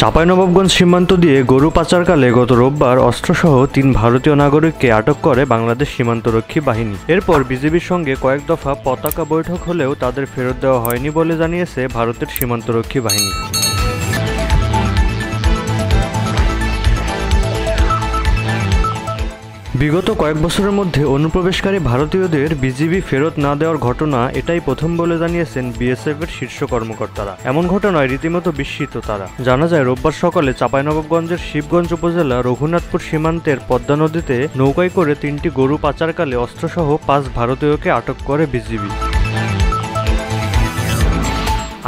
চাঁপাইনবাবগঞ্জ সীমান্ত দিয়ে গরু পাচারকালে গত রোববার অস্ত্রসহ ৩ ভারতীয় নাগরিককে আটক করে বাংলাদেশ সীমান্তরক্ষী বাহিনী। এরপর বিজিবির সঙ্গে কয়েক দফা পতাকা বৈঠক হলেও তাদের ফেরত দেওয়া হয়নি বলে জানিয়েছে ভারতের সীমান্তরক্ষী বাহিনী। বিগত কয়েক বছরের মধ্যে অনুপ্রবেশকারী ভারতীয়দের বিজিবি ফেরত না দেওয়ার ঘটনা এটাই প্রথম বলে জানিয়েছেন বিএসএফের শীর্ষ কর্মকর্তারা। এমন ঘটনায় রীতিমতো বিস্মিত তারা। জানা যায়, রোববার সকালে চাঁপাইনবাবগঞ্জের শিবগঞ্জ উপজেলা রঘুনাথপুর সীমান্তের পদ্মা নদীতে নৌকায় করে ৩টি গরু পাচারকালে অস্ত্রসহ ৫ ভারতীয়কে আটক করে বিজিবি।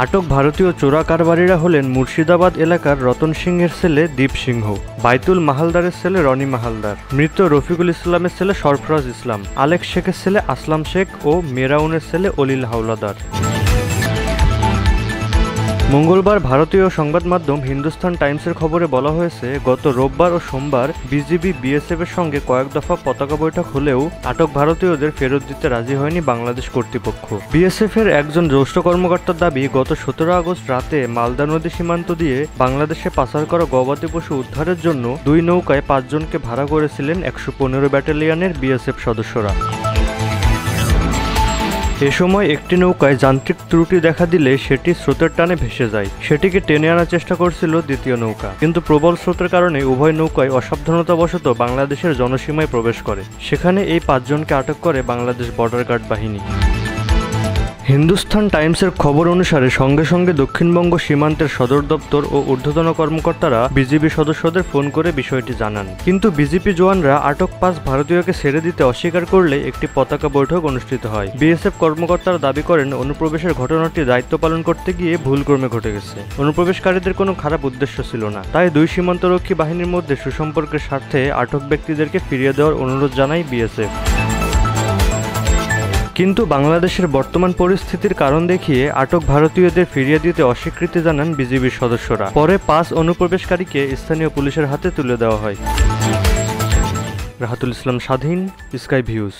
আটক ভারতীয় চোরা কারবারিরা হলেন মুর্শিদাবাদ এলাকার রতন সিংহের ছেলে দীপ সিংহ, বাইতুল মাহালদারের ছেলে রনি মাহালদার, মৃত রফিকুল ইসলামের ছেলে সরফরাজ ইসলাম, আলেক শেখের ছেলে আসলাম শেখ ও মেরাউনের ছেলে অলিল হাওলাদার। মঙ্গলবার ভারতীয় সংবাদ মাধ্যম হিন্দুস্তান টাইমসের খবরে বলা হয়েছে, গত রোববার ও সোমবার বিজিবি বিএসএফের সঙ্গে কয়েক দফা পতাকা বৈঠক হলেও আটক ভারতীয়দের ফেরত দিতে রাজি হয়নি বাংলাদেশ কর্তৃপক্ষ। বিএসএফের একজন জ্যেষ্ঠ কর্মকর্তার দাবি, গত ১৭ আগস্ট রাতে মালদা নদী সীমান্ত দিয়ে বাংলাদেশে পাচার করা গবাদি পশু উদ্ধারের জন্য ২ নৌকায় ৫ জনকে ভাড়া করেছিলেন ১১৫ ব্যাটালিয়নের বিএসএফ সদস্যরা। এ সময় একটি নৌকায় যান্ত্রিক ত্রুটি দেখা দিলে সেটি স্রোতের টানে ভেসে যায়। সেটিকে টেনে আনার চেষ্টা করছিল দ্বিতীয় নৌকা, কিন্তু প্রবল স্রোতের কারণে উভয় নৌকায় অসাবধানতাবশত বাংলাদেশের জনসীমায় প্রবেশ করে। সেখানে এই ৫ জনকে আটক করে বাংলাদেশ বর্ডার গার্ড বাহিনী। হিন্দুস্তান টাইমসের খবর অনুসারে সঙ্গে সঙ্গে দক্ষিণবঙ্গ সীমান্তের সদর দপ্তর ও ঊর্ধ্বতন কর্মকর্তারা বিজিবি সদস্যদের ফোন করে বিষয়টি জানান, কিন্তু বিজেপি জওয়ানরা আটক ৫ ভারতীয়কে ছেড়ে দিতে অস্বীকার করলে একটি পতাকা বৈঠক অনুষ্ঠিত হয়। বিএসএফ কর্মকর্তারা দাবি করেন, অনুপ্রবেশের ঘটনাটি দায়িত্ব পালন করতে গিয়ে ভুলক্রমে ঘটে গেছে। অনুপ্রবেশকারীদের কোনো খারাপ উদ্দেশ্য ছিল না, তাই ২ সীমান্তরক্ষী বাহিনীর মধ্যে সুসম্পর্কের স্বার্থে আটক ব্যক্তিদেরকে ফিরিয়ে দেওয়ার অনুরোধ জানায় বিএসএফ। কিন্তু বাংলাদেশের বর্তমান পরিস্থিতির কারণ দেখিয়ে আটক ভারতীয়দের ফিরিয়ে দিতে অস্বীকৃতি জানান বিজিবির সদস্যরা। পরে ৫ অনুপ্রবেশকারীকে স্থানীয় পুলিশের হাতে তুলে দেওয়া হয়। রাহাতুল ইসলাম স্বাধীন, স্কাই ভিউজ।